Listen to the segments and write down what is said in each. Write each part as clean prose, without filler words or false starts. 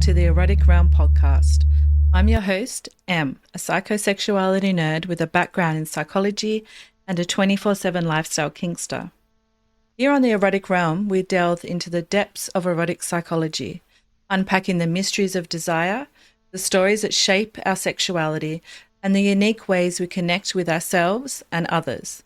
to the Erotic Realm podcast. I'm your host, Em, a psychosexuality nerd with a background in psychology and a 24/7 lifestyle kinkster. Here on the Erotic Realm, we delve into the depths of erotic psychology, unpacking the mysteries of desire, the stories that shape our sexuality, and the unique ways we connect with ourselves and others.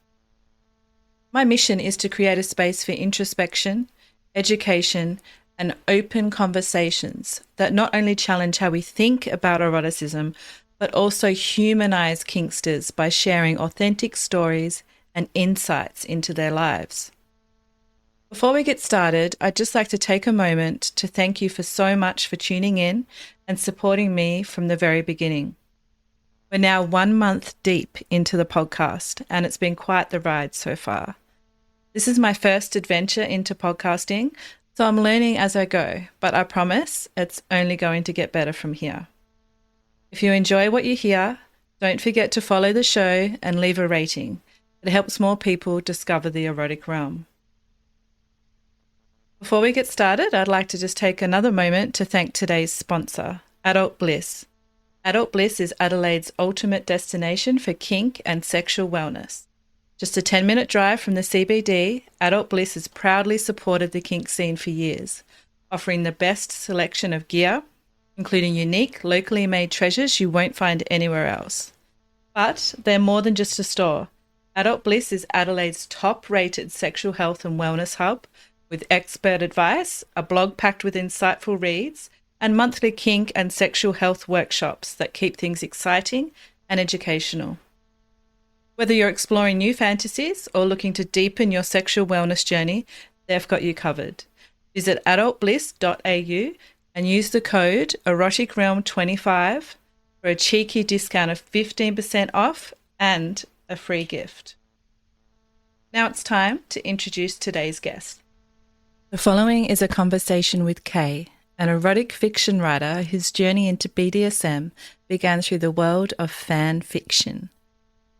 My mission is to create a space for introspection, education, and open conversations that not only challenge how we think about eroticism, but also humanize kinksters by sharing authentic stories and insights into their lives. Before we get started, I'd just like to take a moment to thank you for so much for tuning in and supporting me from the very beginning. We're now 1 month deep into the podcast, and it's been quite the ride so far. This is my first adventure into podcasting, so I'm learning as I go, but I promise it's only going to get better from here. If you enjoy what you hear, don't forget to follow the show and leave a rating. It helps more people discover the erotic realm. Before we get started, I'd like to just take another moment to thank today's sponsor, Adult Bliss. Adult Bliss is Adelaide's ultimate destination for kink and sexual wellness. Just a 10-minute drive from the CBD, Adult Bliss has proudly supported the kink scene for years, offering the best selection of gear, including unique, locally made treasures you won't find anywhere else. But they're more than just a store. Adult Bliss is Adelaide's top-rated sexual health and wellness hub, with expert advice, a blog packed with insightful reads, and monthly kink and sexual health workshops that keep things exciting and educational. Whether you're exploring new fantasies or looking to deepen your sexual wellness journey, they've got you covered. Visit adultbliss.au and use the code eroticrealm25 for a cheeky discount of 15% off and a free gift. Now it's time to introduce today's guest. The following is a conversation with Kay, an erotic fiction writer whose journey into BDSM began through the world of fan fiction.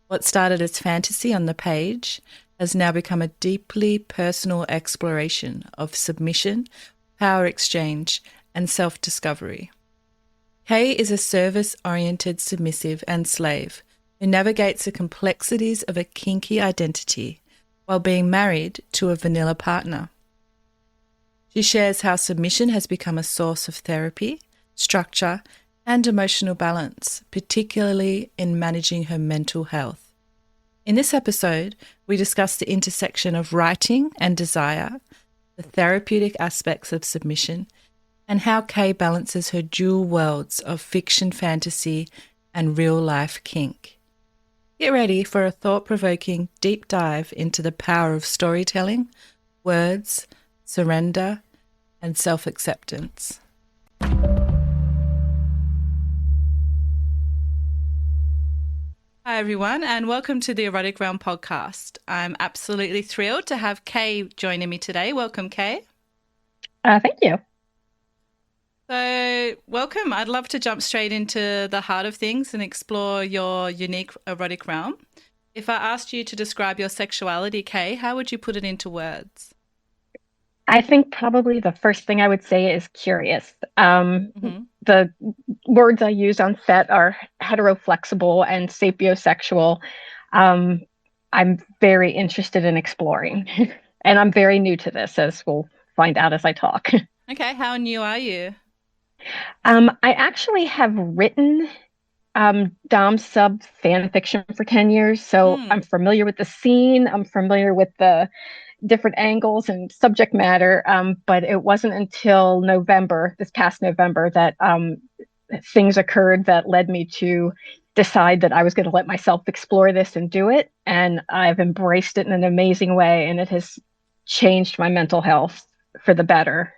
What started as fantasy on the page has now become a deeply personal exploration of submission, power exchange, and self-discovery. Kay is a service-oriented submissive and slave who navigates the complexities of a kinky identity while being married to a vanilla partner. She shares how submission has become a source of therapy, structure, and emotional balance, particularly in managing her mental health. In this episode, we discuss the intersection of writing and desire, the therapeutic aspects of submission, and how Kay balances her dual worlds of fiction fantasy and real-life kink. Get ready for a thought-provoking deep dive into the power of storytelling, words, surrender, and self-acceptance. Hi everyone, and welcome to the Erotic Realm podcast. I'm absolutely thrilled to have Kay joining me today. Welcome, Kay. Thank you. So, welcome. I'd love to jump straight into the heart of things and explore your unique erotic realm. If I asked you to describe your sexuality, Kay, how would you put it into words? I think probably the first thing I would say is curious. Mm-hmm. The words I use on set are heteroflexible and sapiosexual. I'm very interested in exploring, and I'm very new to this, as we'll find out as I talk. Okay, how new are you? I actually have written Dom sub fan fiction for 10 years, so I'm familiar with the scene. I'm familiar with the different angles and subject matter, but it wasn't until this past November, that things occurred that led me to decide that I was going to let myself explore this and do it. And I've embraced it in an amazing way, and it has changed my mental health for the better.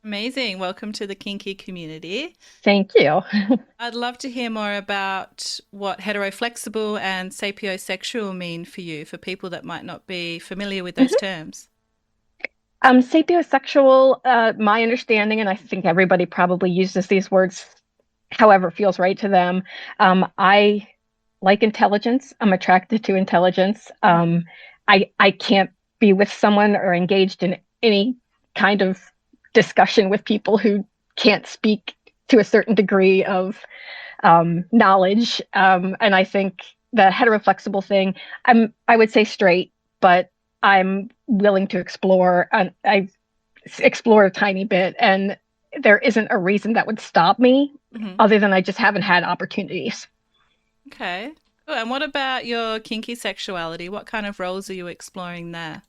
Amazing. Welcome to the kinky community. Thank you. I'd love to hear more about what heteroflexible and sapiosexual mean for you, for people that might not be familiar with those terms. Sapiosexual, my understanding, and I think everybody probably uses these words however feels right to them. I like intelligence. I'm attracted to intelligence. I can't be with someone or engaged in any kind of discussion with people who can't speak to a certain degree of knowledge. And I think the heteroflexible thing, I would say straight, but I'm willing to explore. And I explore a tiny bit, and there isn't a reason that would stop me, Hmm. other than I just haven't had opportunities. Okay. Oh, and what about your kinky sexuality? What kind of roles are you exploring there?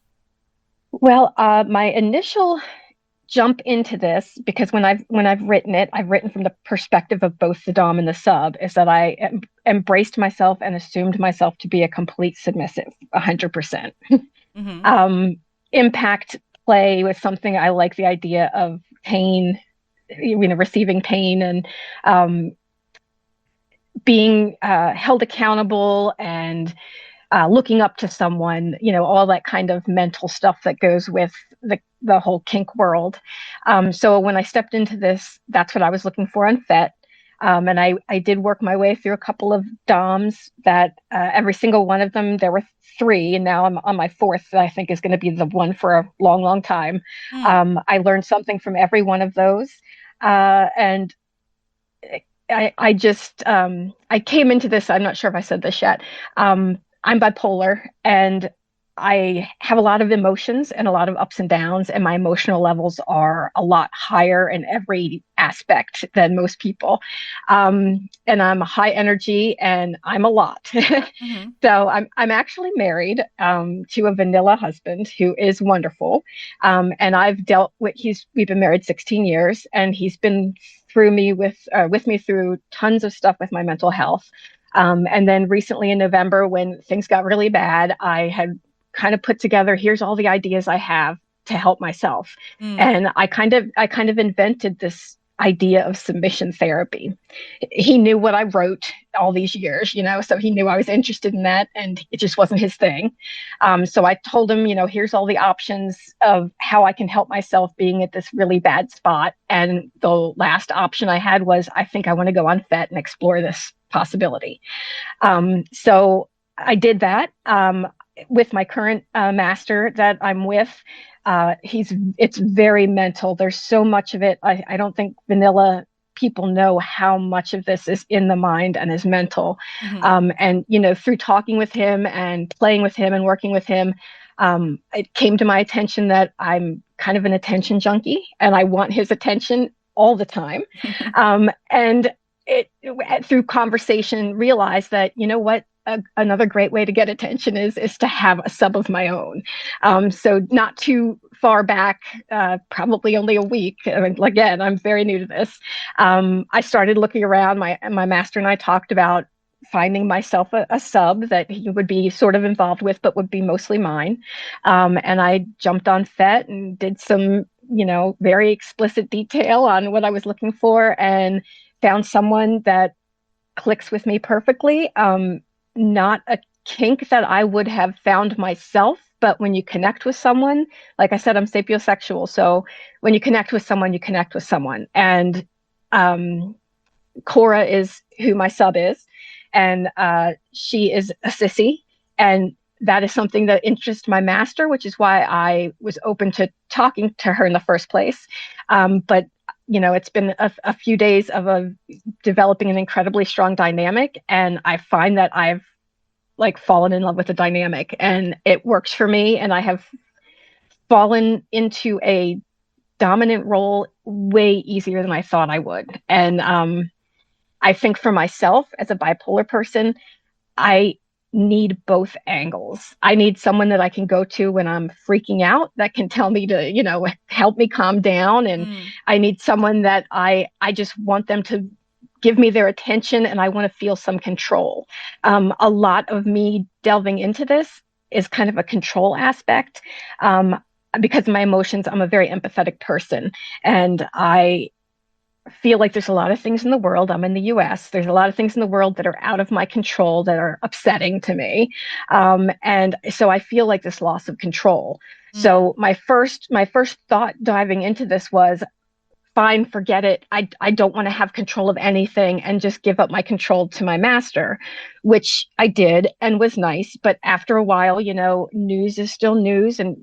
Well, my initial jump into this, because when I've written it, I've written from the perspective of both the dom and the sub, is that embraced myself and assumed myself to be a complete submissive, 100%. Hmm. um, Impact play was something I like, the idea of pain, receiving pain, and um, being held accountable, and looking up to someone, all that kind of mental stuff that goes with the whole kink world. So when I stepped into this, that's what I was looking for on FET. And I did work my way through a couple of DOMs that every single one of them, there were three, and now I'm on my fourth, that I think is going to be the one for a long, long time. Mm. I learned something from every one of those. And I just I came into this. I'm not sure if I said this yet. I'm bipolar, and I have a lot of emotions and a lot of ups and downs, and my emotional levels are a lot higher in every aspect than most people. And I'm high energy, and I'm a lot. Hmm. So I'm actually married to a vanilla husband who is wonderful, and I've dealt with we've been married 16 years, and he's been through me with me through tons of stuff with my mental health. And then recently in November, when things got really bad, I had kind of put together, here's all the ideas I have to help myself. Mm. And I kind of invented this idea of submission therapy. He knew what I wrote all these years, so he knew I was interested in that, and it just wasn't his thing. So I told him, here's all the options of how I can help myself being at this really bad spot. And the last option I had was, I think I want to go on FET and explore this possibility. So I did that with my current master that I'm with. It's very mental. There's so much of it. I don't think vanilla people know how much of this is in the mind and is mental. Hmm. And through talking with him and playing with him and working with him, it came to my attention that I'm kind of an attention junkie, and I want his attention all the time. And through conversation, realized that, what, another great way to get attention is to have a sub of my own. So not too far back, probably only a week. I mean, again, I'm very new to this. I started looking around. My master and I talked about finding myself a sub that he would be sort of involved with, but would be mostly mine. And I jumped on FET and did some, very explicit detail on what I was looking for, and found someone that clicks with me perfectly. Not a kink that I would have found myself, but when you connect with someone, like I said, I'm sapiosexual. So when you connect with someone, you connect with someone. And Cora is who my sub is, and she is a sissy. And that is something that interests my master, which is why I was open to talking to her in the first place. But it's been a few days of developing an incredibly strong dynamic, and I find that I've like fallen in love with the dynamic, and it works for me, and I have fallen into a dominant role way easier than I thought I would. And I think for myself as a bipolar person, I need both angles. I need someone that I can go to when I'm freaking out, that can tell me to, help me calm down. And Mm. I need someone that I just want them to give me their attention, and I want to feel some control. A lot of me delving into this is kind of a control aspect. Because of my emotions, I'm a very empathetic person, and I feel like there's a lot of things in the world. I'm in the US. There's a lot of things in the world that are out of my control, that are upsetting to me. And so I feel like this loss of control. Mm. So my first thought diving into this was, fine, forget it. I don't want to have control of anything, and just give up my control to my master, which I did and was nice. But after a while, news is still news, and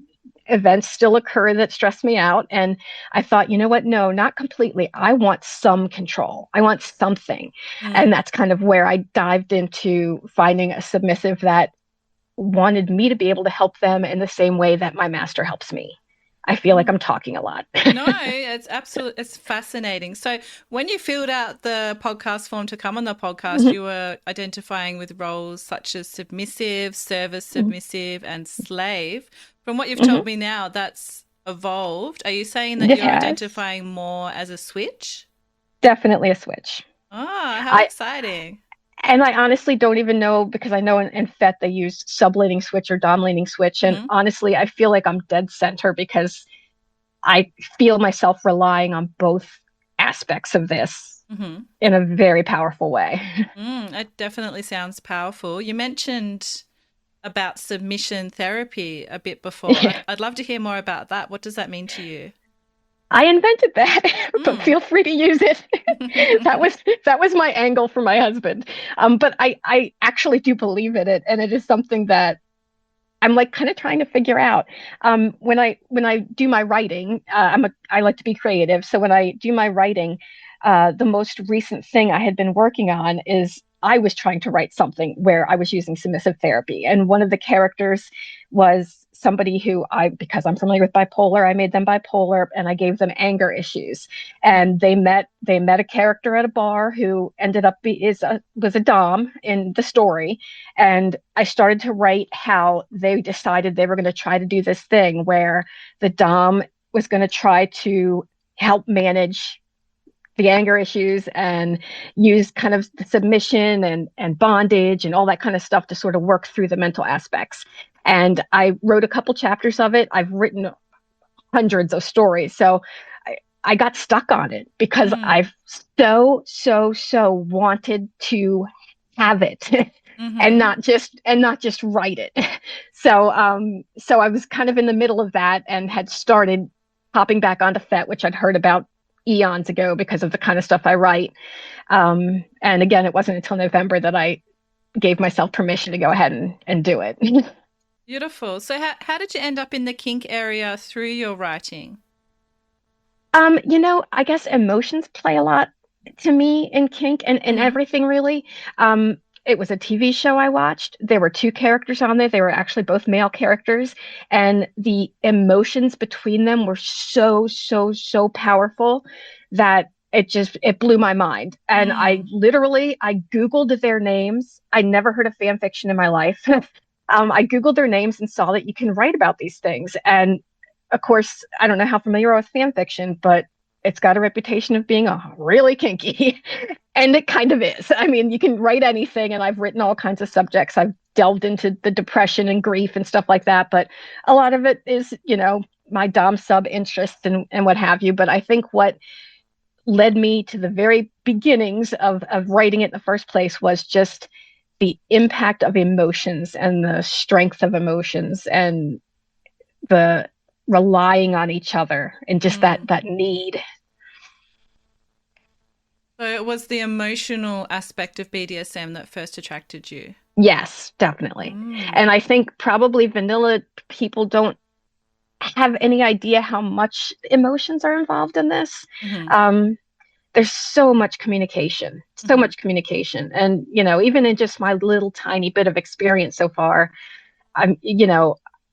events still occur that stress me out. And I thought, you know what? No, not completely. I want some control. I want something. And Mm. that's kind of where I dived into finding a submissive that wanted me to be able to help them in the same way that my master helps me. I feel like Mm. I'm talking a lot. No, it's fascinating. So when you filled out the podcast form to come on the podcast, you were identifying with roles such as submissive, service submissive, and slave. From what you've told me now, that's evolved. Are you saying that It you're has identifying more as a switch? definitely a switch. Ah, how I exciting. and I honestly don't even know, because I know in FET they use sub-leaning switch or dom-leaning switch. And Hmm. honestly, I feel like I'm dead center because I feel myself relying on both aspects of this Hmm. in a very powerful way. It definitely sounds powerful. You mentioned about submission therapy a bit before. Yeah. I'd love to hear more about that. What does that mean to you? I invented that, but Mm. feel free to use it. That was my angle for my husband. But I actually do believe in it, and it is something that I'm like kind of trying to figure out. When I do my writing, I like to be creative. So when I do my writing, the most recent thing I had been working on is I was trying to write something where I was using submissive therapy, and one of the characters was somebody who because I'm familiar with bipolar, I made them bipolar, and I gave them anger issues. And they met a character at a bar who ended up was a dom in the story, and I started to write how they decided they were going to try to do this thing where the dom was going to try to help manage the anger issues and use kind of the submission and bondage and all that kind of stuff to sort of work through the mental aspects. And I wrote a couple chapters of it. I've written hundreds of stories. So I got stuck on it because Mm. I've so wanted to have it Mm-hmm. and not just write it. So I was kind of in the middle of that and had started popping back onto FET, which I'd heard about eons ago because of the kind of stuff I write. And again, it wasn't until November that I gave myself permission to go ahead and do it. Beautiful. So how did you end up in the kink area through your writing? I guess emotions play a lot to me in kink and Mm-hmm. everything really. It was a TV show I watched. There were two characters on there. They were actually both male characters, and the emotions between them were so powerful that it blew my mind. And Mm. I Googled their names. I never heard of fan fiction in my life. I Googled their names and saw that you can write about these things. And of course, I don't know how familiar you are with fan fiction, but it's got a reputation of being really kinky. And it kind of is. I mean, you can write anything, and I've written all kinds of subjects. I've delved into the depression and grief and stuff like that. But a lot of it is, my Dom sub interests and what have you. But I think what led me to the very beginnings of writing it in the first place was just the impact of emotions and the strength of emotions and the relying on each other and just Mm. that need. So it was the emotional aspect of BDSM that first attracted you. Yes, definitely. Mm. And I think probably vanilla people don't have any idea how much emotions are involved in this. Mm-hmm. Um, there's so Mm-hmm. much communication. And, even in just my little tiny bit of experience so far, I'm,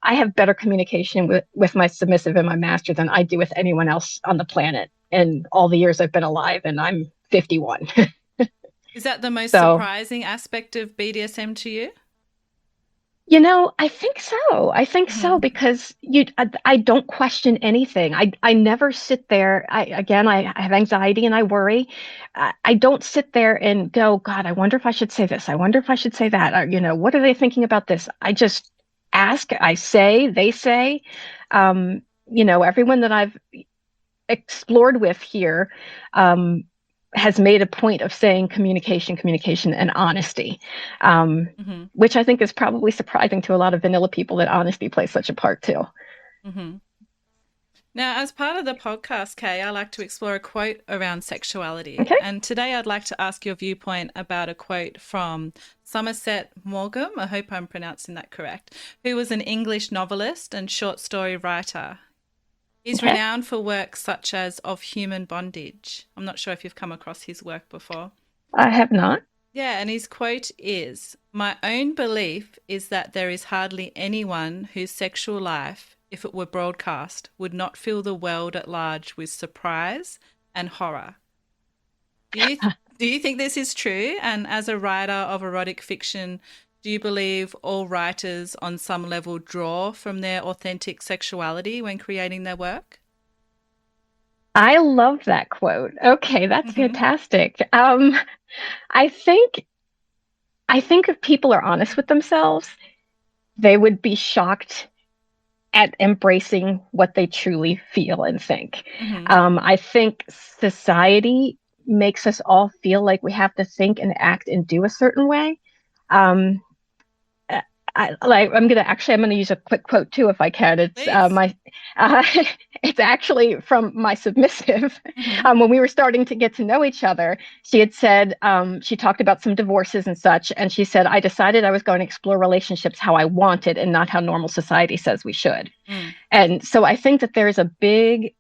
I have better communication with my submissive and my master than I do with anyone else on the planet in all the years I've been alive. And I'm 51. Is that the most So, surprising aspect of BDSM to you? I think so. I think so Mm-hmm. because I don't question anything. I never sit there. I have anxiety and I worry. I don't sit there and go, God, I wonder if I should say this. I wonder if I should say that. Or, what are they thinking about this? I just ask, I say, they say. Everyone that I've explored with here um, has made a point of saying communication, and honesty, Mm-hmm. which I think is probably surprising to a lot of vanilla people that honesty plays such a part too. Mm-hmm. Now, as part of the podcast, Kay, I like to explore a quote around sexuality. Okay. And today I'd like to ask your viewpoint about a quote from Somerset Maugham, I hope I'm pronouncing that correct, who was an English novelist and short story writer. He's Okay. renowned for works such as Of Human Bondage. I'm not sure if you've come across his work before. I have not. Yeah, and his quote is, "My own belief is that there is hardly anyone whose sexual life, if it were broadcast, would not fill the world at large with surprise and horror." Do you do you think this is true? And as a writer of erotic fiction, do you believe all writers on some level draw from their authentic sexuality when creating their work? I love that quote. Okay, that's Mm-hmm. fantastic. I think I think if people are honest with themselves, they would be shocked at embracing what they truly feel and think. Mm-hmm. I think society makes us all feel like we have to think and act and do a certain way. Um, I'm gonna use a quick quote too if I can. It's Please. my uh, it's actually from my submissive. Mm-hmm. When we were starting to get to know each other, she had said she talked about some divorces and such, and she said I decided I was going to explore relationships how I wanted and not how normal society says we should. Mm. And so I think that there's a big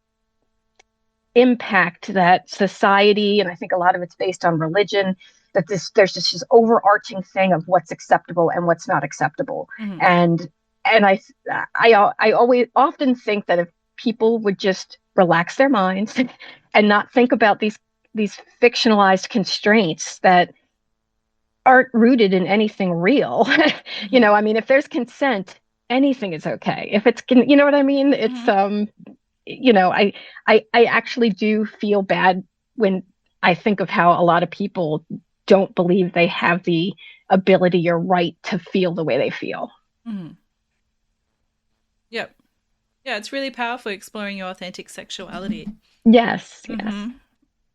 impact that society, and I think a lot of it's based on religion, that there's just this overarching thing of what's acceptable and what's not acceptable. Mm-hmm. And I always often think that if people would just relax their minds and not think about these fictionalized constraints that aren't rooted in anything real. Mm-hmm. I mean, if there's consent, anything is okay. If it's, you know what I mean? It's Mm-hmm. I actually do feel bad when I think of how a lot of people don't believe they have the ability or right to feel the way they feel. Mm-hmm. Yep. Yeah, it's really powerful exploring your authentic sexuality. Yes, yes. Mm-hmm.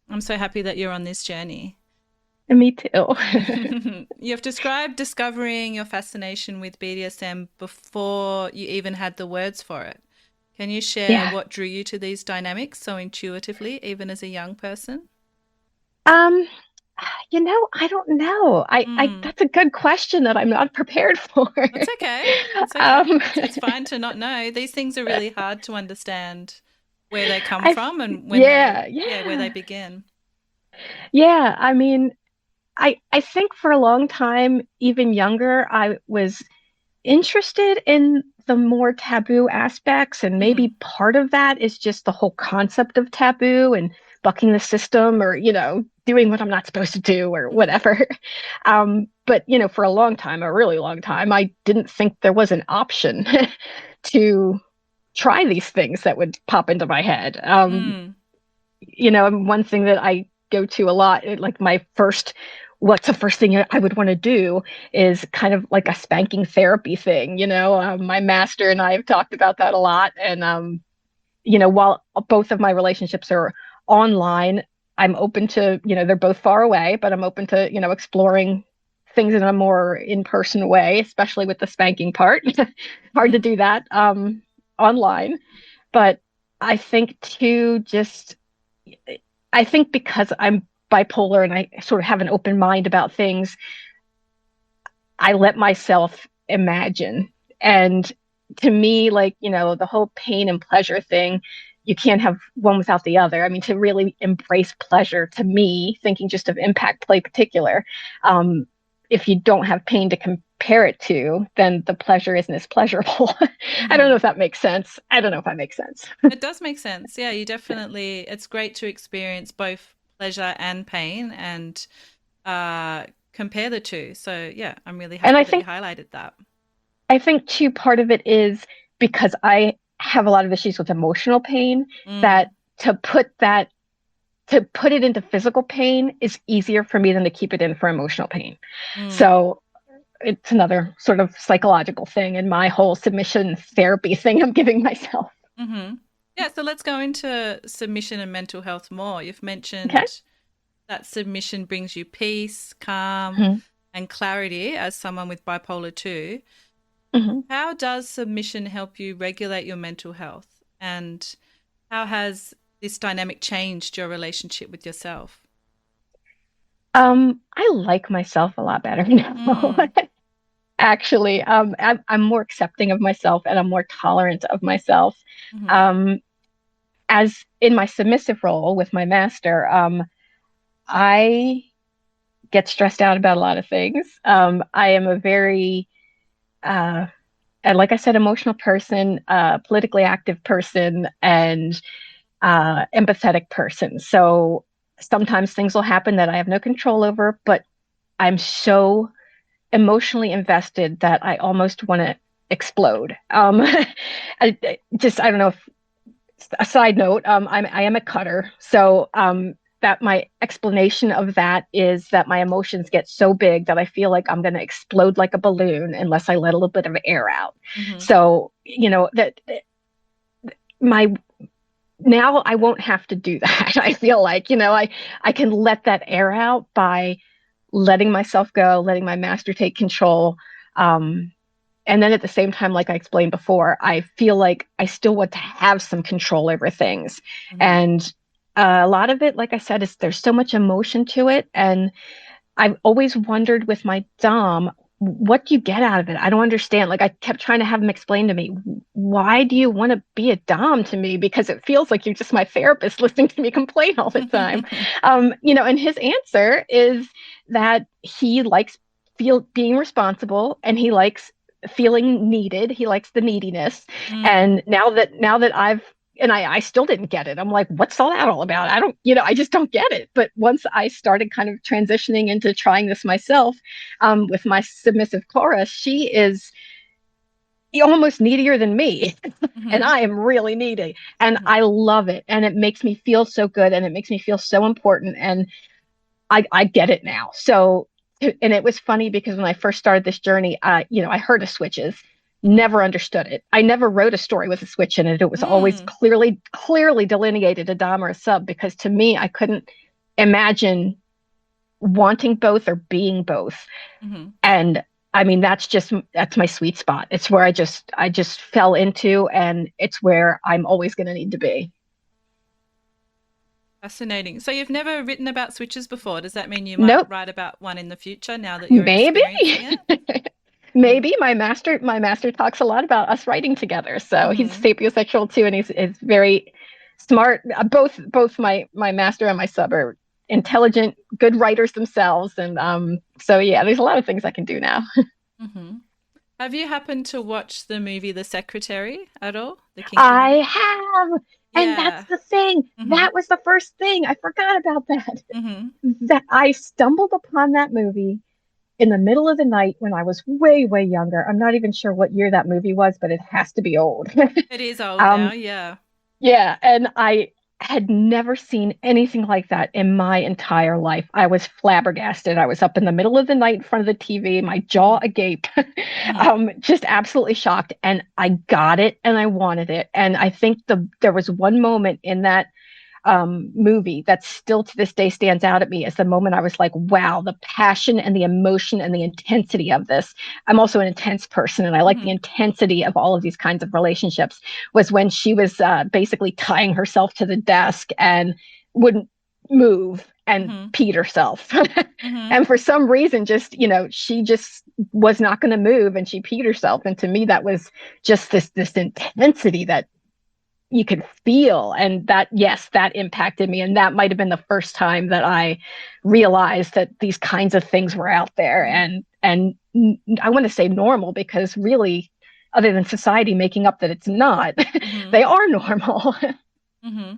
I'm so happy that you're on this journey. And me too. You've described discovering your fascination with BDSM before you even had the words for it. Can you share Yeah. what drew you to these dynamics so intuitively, even as a young person? Um, I don't know. I Mm. That's a good question that I'm not prepared for. That's okay. That's okay. um, It's fine to not know. These things are really hard to understand where they come I from and when yeah, they, yeah, where they yeah. begin. Yeah, I mean, I think for a long time, even younger, I was interested in the more taboo aspects, and Mm-hmm. maybe part of that is just the whole concept of taboo and bucking the system, or doing what I'm not supposed to do, or Mm-hmm. whatever. But for a long time, a really long time, I didn't think there was an option to try these things that would pop into my head. Mm. One thing that I go to a lot, like what's the first thing I would want to do is kind of like a spanking therapy thing. My master and I have talked about that a lot. And, while both of my relationships are online, I'm open to, they're both far away, but I'm open to, exploring things in a more in-person way, especially with the spanking part. Hard to Mm-hmm. do that online. But I think too, I think because I'm bipolar and I sort of have an open mind about things, I let myself imagine. And to me, like, the whole pain and pleasure thing, you can't have one without the other. I mean, to really embrace pleasure, to me, thinking just of impact play particular, um, if you don't have pain to compare it to, then the pleasure isn't as pleasurable. I don't Mm-hmm. know if that makes sense. I don't know if that makes sense. It does make sense. Yeah, you definitely, it's great to experience both pleasure and pain and compare the two. So, yeah, I'm really And happy that you highlighted that. I think too, part of it is because I have a lot of issues with emotional pain, Mm, that to put that to put it into physical pain is easier for me than to keep it in for emotional pain. mm, So it's another sort of psychological thing in my whole submission therapy thing I'm giving myself. mm-hmm. Yeah, so let's go into submission and mental health more. You've Okay. mentioned that submission brings you peace, calm, Mm-hmm. and clarity as someone with bipolar 2. Mm-hmm. How does submission help you regulate your mental health? And How has this dynamic changed your relationship with yourself? I like myself a lot better now. Mm, Actually, I'm more accepting of myself and I'm more tolerant of myself. mm-hmm, Um, as in my submissive role with my master, I get stressed out about a lot of things. I am a very, uh, like I said, emotional person, politically active person, and empathetic person. So sometimes things will happen that I have no control over, but I'm so emotionally invested that I almost want to explode. I don't know if a side note, I am a cutter, so that my explanation of that is that my emotions get so big that I feel like I'm going to explode like a balloon unless I let a little bit of air out. mm-hmm, So that my now I won't have to do that. I feel like I can let that air out by letting myself go, letting my master take control. Um, and then at the same time, like I explained before, I feel like I still want to have some control over things. mm-hmm, And a lot of it, like I said, is there's so much emotion to it. And I've always wondered with my Dom, what do you get out of it? I don't understand. Like I kept trying to have him explain to me, why do you want to be a Dom to me? Because it feels like you're just my therapist listening to me complain all the time. And his answer is that he likes feel being responsible and he likes feeling needed. He likes the neediness. mm, And now that I still didn't get it. I'm like, what's all that all about? I just don't get it. But once I started kind of transitioning into trying this myself, with my submissive chorus, she is almost needier than me. And mm-hmm, I am really needy. And mm-hmm, I love it. And it makes me feel so good and it makes me feel so important. And I get it now. So, and it was funny because when I first started this journey, I heard of switches, never understood it. I never wrote a story with a switch in it. It was always mm, clearly delineated a dom or a sub because to me, I couldn't imagine wanting both or being both. mm-hmm. And I mean, that's my sweet spot. It's where I just fell into, and it's where I'm always going to need to be. Fascinating. So you've never written about switches before. Does that mean you might Nope, write about one in the future now that you're maybe. experiencing it? Mm-hmm. Maybe my master talks a lot about us writing together. So he's Mm-hmm. sapiosexual too, and he's very smart. Both my master and my sub are intelligent, good writers themselves, and so yeah, there's a lot of things I can do now. Mm-hmm. Have you happened to watch the movie The Secretary at all? The kinky I movie? have, and that's Yeah. the thing. Mm-hmm. That was the first thing I forgot about that. Mm-hmm. That I stumbled upon that movie in the middle of the night when I was way, way younger. I'm not even sure what year that movie was, but it has to be old. It is old now, um, yeah. yeah, and I had never seen anything like that in my entire life. I was flabbergasted. I was up in the middle of the night in front of the TV, my jaw Mm-hmm. agape, Mm-hmm. just absolutely shocked. And I got it and I wanted it. And I think there was one moment in that movie that still to this day stands out at me as the moment I was like, wow, the passion and the emotion and the intensity of this. I'm also an intense person and I like the Mm-hmm. intensity of all of these kinds of relationships. Was when she was basically tying herself to the desk and wouldn't move and Mm-hmm. peed herself. Mm-hmm. And for some reason, she just was not going to move and she peed herself. And to me, that was just this intensity that you could feel, and that, yes, that impacted me, and that might have been the first time that I realized that these kinds of things were out there, and I want to say normal because really, other than society making up that it's not, Mm-hmm. they are normal. Mm-hmm.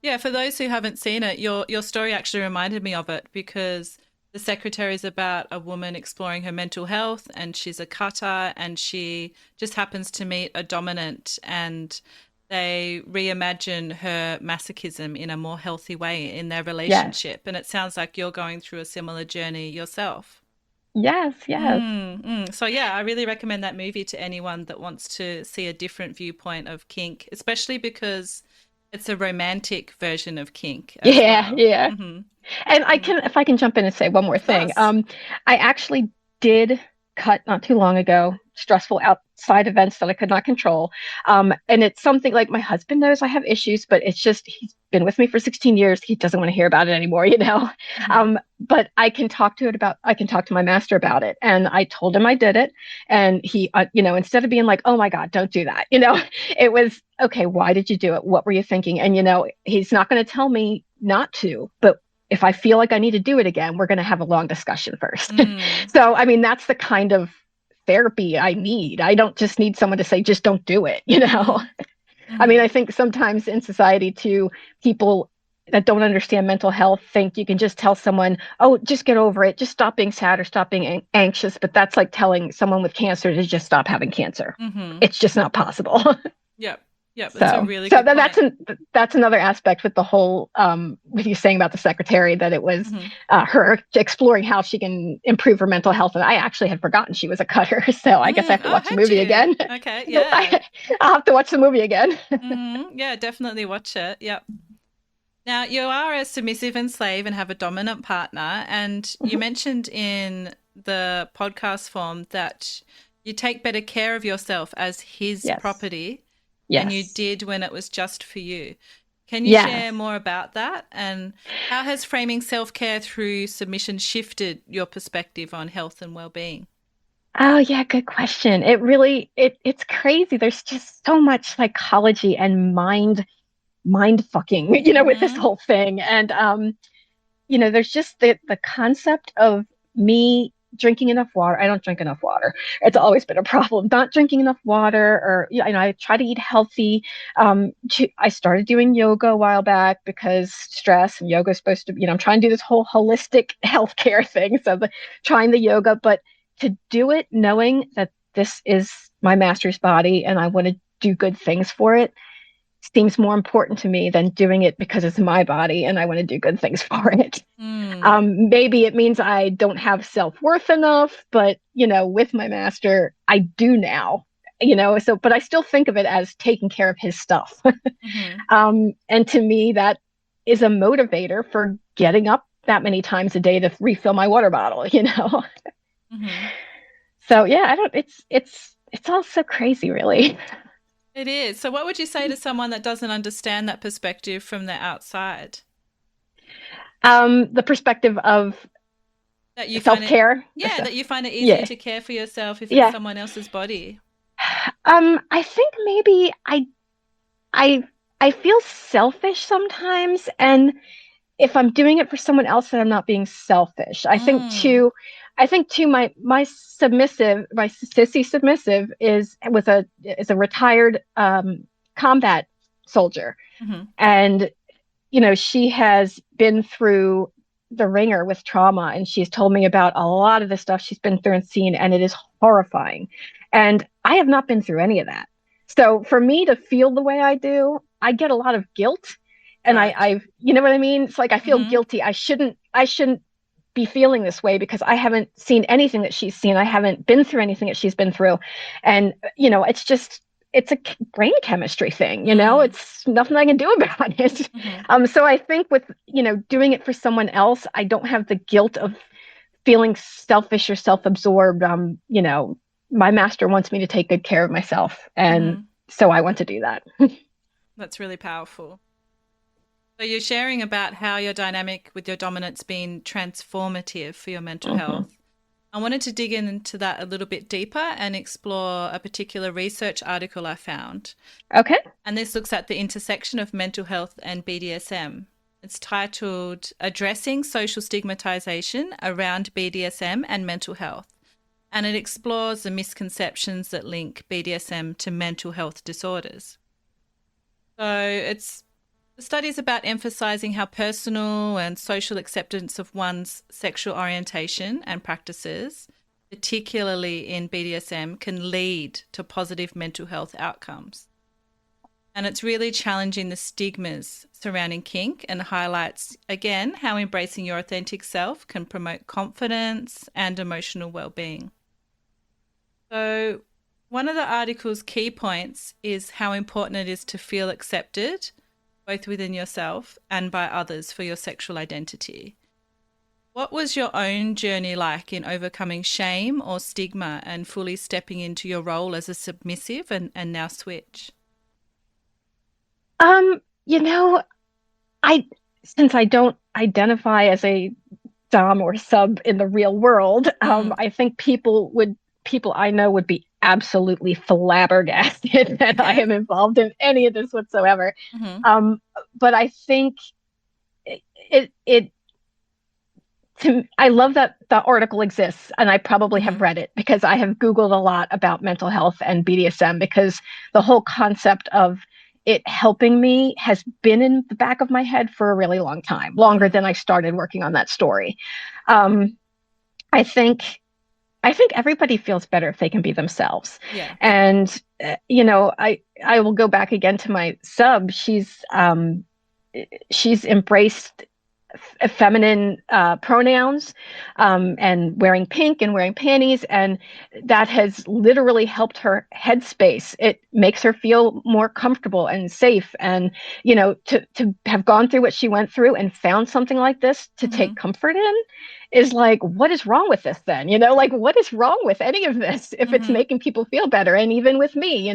Yeah, for those who haven't seen it, your story actually reminded me of it because The Secretary is about a woman exploring her mental health and she's a cutter and she just happens to meet a dominant and they reimagine her masochism in a more healthy way in their Yes, relationship. And it sounds like you're going through a similar journey yourself. yes, yes. So yeah, I really recommend that movie to anyone that wants to see a different viewpoint of kink, especially because it's a romantic version of kink as Yeah, well. yeah. And Mm-hmm. if I can jump in and say one more Of thing, course. I actually did. cut not too long ago, stressful outside events that I could not control. And it's something like my husband knows I have issues, but it's just he's been with me for 16 years. He doesn't want to hear about it anymore, you know. Mm-hmm. But I can talk to my master about it. And I told him I did it. And he, instead of being like, oh my God, don't do that, it was, okay, why did you do it? What were you thinking? And, he's not going to tell me not to, but if I feel like I need to do it again, we're going to have a long discussion first. So, I mean, that's the kind of therapy I need. I don't just need someone to say, just don't do it, I mean, I think sometimes in society too, people that don't understand mental health think you can just tell someone, oh, just get over it. Just stop being sad or stop being anxious. But that's like telling someone with cancer to just stop having cancer. It's just not possible. Yep. Yep, that's a really good point. That's another aspect with the whole, with you saying about the secretary, that it was her exploring how she can improve her mental health. And I actually had forgotten she was a cutter. So I guess I have to watch the movie again. Okay, yeah. I'll have to watch the movie again. Yeah, definitely watch it. Yep. Now, you are a submissive and slave and have a dominant partner. And you mentioned in the podcast form that you take better care of yourself as his property. Yes. And you did when it was just for you. Can you share more about that? And how has framing self-care through submission shifted your perspective on health and well-being? Oh, yeah, good question. It really, it's crazy. There's just so much psychology and mind fucking, with this whole thing. And, there's just the concept of me drinking enough water. I don't drink enough water. It's always been a problem. Not drinking enough water, or I try to eat healthy. I started doing yoga a while back because stress, and yoga is supposed to, I'm trying to do this whole holistic healthcare thing. So trying the yoga, but to do it knowing that this is my master's body and I want to do good things for it seems more important to me than doing it because it's my body and I want to do good things for it. Maybe it means I don't have self-worth enough, but with my master, I do now, but I still think of it as taking care of his stuff. And to me, that is a motivator for getting up that many times a day to refill my water bottle, So yeah, it's all so crazy, really. It is. So what would you say to someone that doesn't understand that perspective from the outside? The perspective of that you self-care. That you find it easier to care for yourself if it's someone else's body. I think maybe I feel selfish sometimes, and if I'm doing it for someone else, then I'm not being selfish. I think too, my submissive, my sissy submissive is a retired combat soldier, and she has been through the ringer with trauma, and she's told me about a lot of the stuff she's been through and seen, and it is horrifying. And I have not been through any of that. So for me to feel the way I do, I get a lot of guilt. And I you know what I mean? It's like I feel guilty. I shouldn't be feeling this way because I haven't seen anything that she's seen. I haven't been through anything that she's been through. And, it's a brain chemistry thing, it's nothing I can do about it. So I think with, doing it for someone else, I don't have the guilt of feeling selfish or self-absorbed. My master wants me to take good care of myself. And so I want to do that. That's really powerful. So you're sharing about how your dynamic with your dominant's been transformative for your mental health. I wanted to dig into that a little bit deeper and explore a particular research article I found. Okay. And this looks at the intersection of mental health and BDSM. It's titled Addressing Social Stigmatization Around BDSM and Mental Health. And it explores the misconceptions that link BDSM to mental health disorders. So the study is about emphasizing how personal and social acceptance of one's sexual orientation and practices, particularly in BDSM, can lead to positive mental health outcomes. And it's really challenging the stigmas surrounding kink and highlights, again, how embracing your authentic self can promote confidence and emotional well-being. So one of the article's key points is how important it is to feel accepted, both within yourself and by others, for your sexual identity. What was your own journey like in overcoming shame or stigma and fully stepping into your role as a submissive and now switch? You know, I since I don't identify as a dom or sub in the real world, Mm. I think people I know would be absolutely flabbergasted that I Yeah. am involved in any of this whatsoever. Mm-hmm. Um, but I think it I love that the article exists, and I probably have Mm-hmm. read it because I have Googled a lot about mental health and BDSM because the whole concept of it helping me has been in the back of my head for a really long time, longer Mm-hmm. than I started working on that story. Um, I think I think everybody feels better if they can be themselves. Yeah. And I will go back again to my sub. She's embraced feminine pronouns, and wearing pink and wearing panties, and that has literally helped her headspace. It makes her feel more comfortable and safe, and to have gone through what she went through and found something like this to Mm-hmm. take comfort in is like, what is wrong with this then? Like, what is wrong with any of this if it's Mm-hmm. making people feel better? And even with me,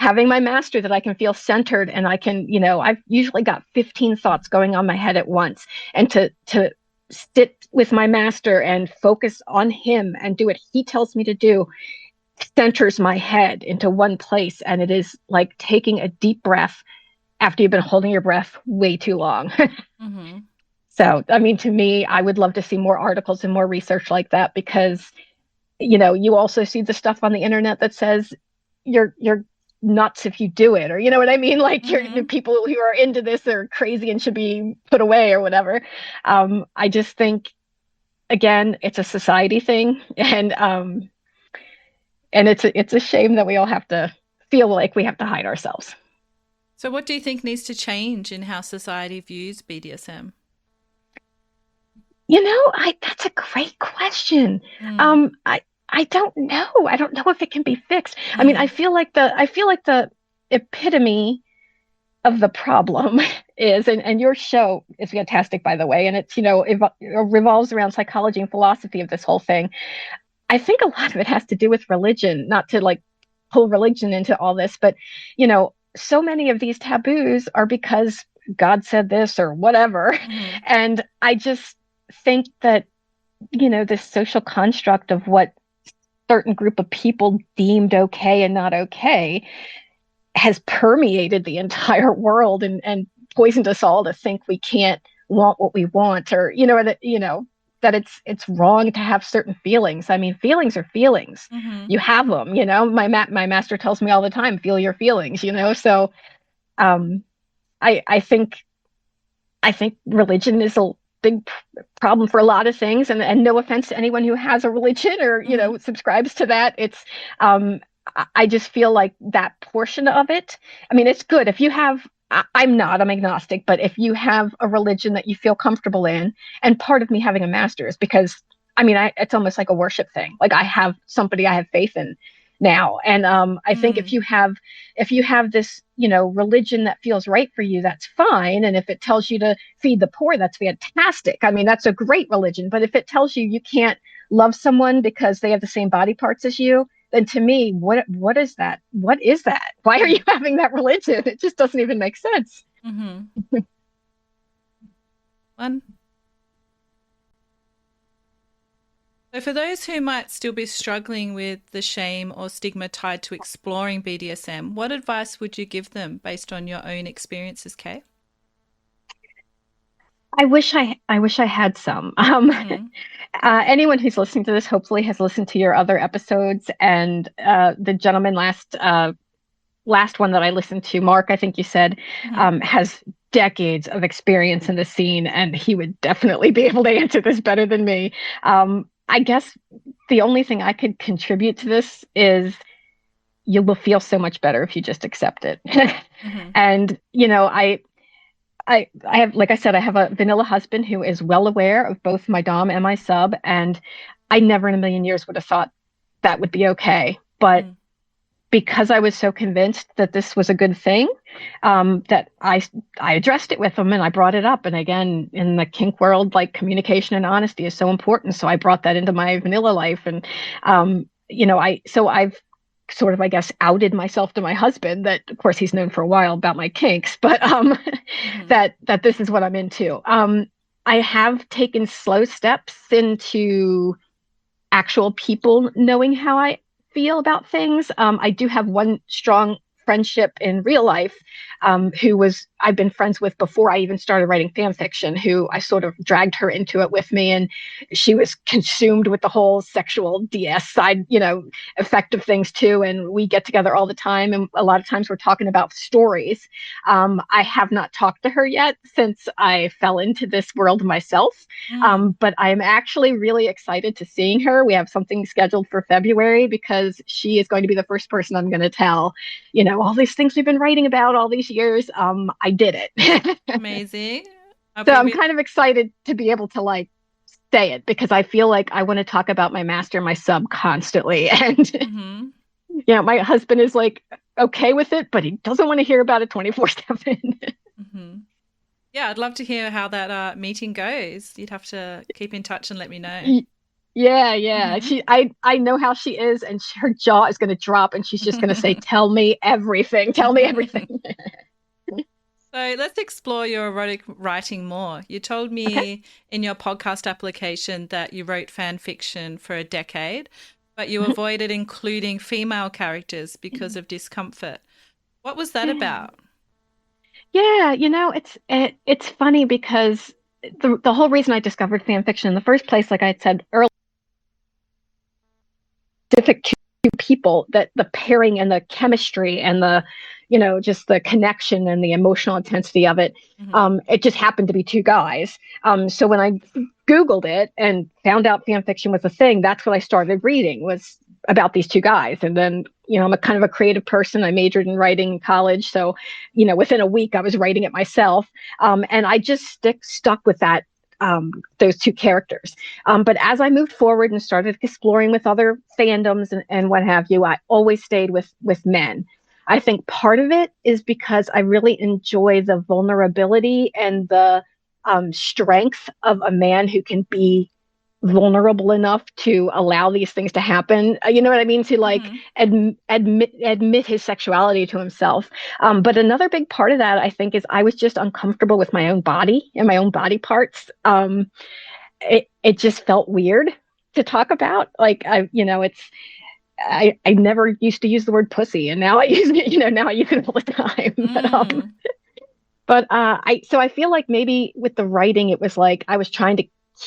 having my master that I can feel centered, and I can, I've usually got 15 thoughts going on my head at once, and to sit with my master and focus on him and do what he tells me to do centers my head into one place, and it is like taking a deep breath after you've been holding your breath way too long. Mm-hmm. So, I mean, to me, I would love to see more articles and more research like that because, you also see the stuff on the internet that says you're nuts if you do it, or you know what I mean? Like, the Mm-hmm. people who are into this are crazy and should be put away or whatever. I just think, again, it's a society thing, and it's a shame that we all have to feel like we have to hide ourselves. So, what do you think needs to change in how society views BDSM? I that's a great question. Mm. I don't know. I don't know if it can be fixed. I mean, Mm-hmm. I feel like the epitome of the problem is, and your show is fantastic, by the way, and it's, it revolves around psychology and philosophy of this whole thing. I think a lot of it has to do with religion, not to like pull religion into all this, but so many of these taboos are because God said this or whatever. Mm-hmm. And I just think that, this social construct of what certain group of people deemed okay and not okay has permeated the entire world, and poisoned us all to think we can't want what we want, or that it's wrong to have certain feelings. I mean, feelings are feelings. Mm-hmm. You have them. My master tells me all the time, feel your feelings. So um, I think religion is a big problem for a lot of things, and no offense to anyone who has a religion or Mm-hmm. subscribes to that. It's I just feel like that portion of it. I mean, it's good if you have. I'm agnostic, but if you have a religion that you feel comfortable in, and part of me having a master's, because I mean, it's almost like a worship thing. Like, I have somebody I have faith in now, and I think Mm. if you have this, religion that feels right for you, that's fine. And if it tells you to feed the poor, that's fantastic. I mean, that's a great religion. But if it tells you you can't love someone because they have the same body parts as you, then to me, what is that? What is that? Why are you Mm. having that religion? It just doesn't even make sense. Mm-hmm. One. So, for those who might still be struggling with the shame or stigma tied to exploring BDSM, what advice would you give them based on your own experiences, Kay? I wish I had some. Mm-hmm. Anyone who's listening to this hopefully has listened to your other episodes, and the gentleman last one that I listened to, Mark, I think you said, Mm-hmm. has decades of experience in the scene, and he would definitely be able to answer this better than me. I guess the only thing I could contribute to this is you will feel so much better if you just accept it. Mm-hmm. And I have, like I said, I have a vanilla husband who is well aware of both my dom and my sub, and I never in a million years would have thought that would be okay. But because I was so convinced that this was a good thing, that I addressed it with them and I brought it up. And again, in the kink world, like communication and honesty is so important. So I brought that into my vanilla life, and I've sort of, I guess, outed myself to my husband, that of course he's known for a while about my kinks, but Mm-hmm. that this is what I'm into. I have taken slow steps into actual people knowing how I feel about things. I do have one strong friendship in real life, who was I've been friends with before I even started writing fan fiction, who I sort of dragged her into it with me, and she was consumed with the whole sexual DS side, effect of things too. And we get together all the time, and a lot of times we're talking about stories. I have not talked to her yet since I fell into this world myself, Mm. but I'm actually really excited to seeing her. We have something scheduled for February because she is going to be the first person I'm going to tell, all these things we've been writing about all these years. I did it. Amazing. I'll So be I'm re- kind of excited to be able to like say it, because I feel like I want to talk about my master and my sub constantly. And mm-hmm. my husband is like okay with it, but he doesn't want to hear about it 24/7. Mm-hmm. Yeah, I'd love to hear how that meeting goes. You'd have to keep in touch and let me know. Yeah, yeah. Mm-hmm. I know how she is, and her jaw is going to drop, and she's just going to say, "Tell me everything. Tell me everything." So let's explore your erotic writing more. You told Okay. me in your podcast application that you wrote fan fiction for a decade, but you Mhm. avoided including female characters because of discomfort. What was that about? Yeah, it's funny because the whole reason I discovered fan fiction in the first place, like I had said earlier, specific to people, that the pairing and the chemistry and the just the connection and the emotional intensity of it, Mm-hmm. it just happened to be two guys. So when I googled it and found out fan fiction was a thing, that's what I started reading, was about these two guys. And then I'm a kind of a creative person. I majored in writing in college, so within a week I was writing it myself. And I just stuck with that, those two characters. But as I moved forward and started exploring with other fandoms and what have you, I always stayed with men. I think part of it is because I really enjoy the vulnerability and the strength of a man who can be vulnerable enough to allow these things to happen. You know what I mean? To like Mm-hmm. admit his sexuality to himself. But another big part of that, I think, is I was just uncomfortable with my own body and my own body parts. It just felt weird to talk about. Like I never used to use the word pussy, and now I use it. Now I use it all the time. Mm. I feel like maybe with the writing, it was like I was trying to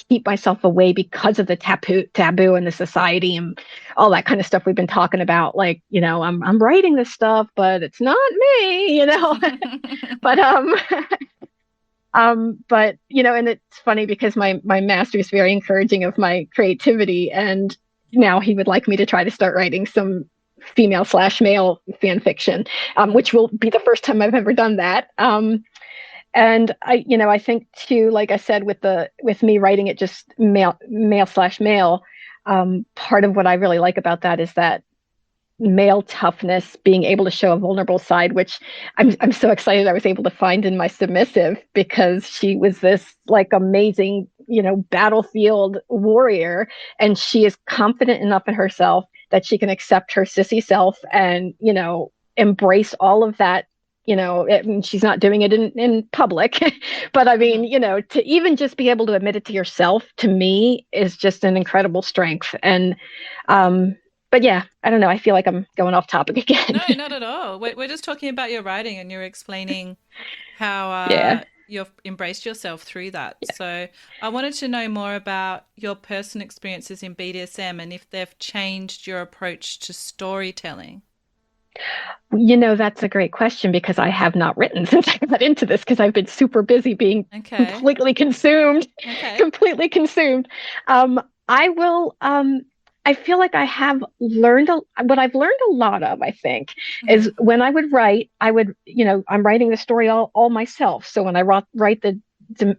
keep myself away because of the taboo in the society and all that kind of stuff we've been talking about. Like, I'm writing this stuff, but it's not me. But and it's funny because my master is very encouraging of my creativity, and now he would like me to try to start writing some female/male fan fiction, Mm-hmm. which will be the first time I've ever done that. And I think too, like I said, with me writing it just male/male, part of what I really like about that is that male toughness, being able to show a vulnerable side, which I'm so excited I was able to find in my submissive, because she was this like amazing, battlefield warrior, and she is confident enough in herself that she can accept her sissy self and, embrace all of that. She's not doing it in public, but I mean, Mm-hmm. to even just be able to admit it to yourself, to me, is just an incredible strength. And but yeah, I don't know. I feel like I'm going off topic again. No, not at all. We're just talking about your writing and you're explaining how Yeah. you've embraced yourself through that. So I wanted to know more about your personal experiences in BDSM and if they've changed your approach to storytelling. That's a great question, because I have not written since I got into this, because I've been super busy being Okay. completely consumed, Okay. completely consumed. I will, I feel like I have learned what I've learned a lot of, I think, Mm-hmm. is when I would write, I'm writing the story all myself. So when I write the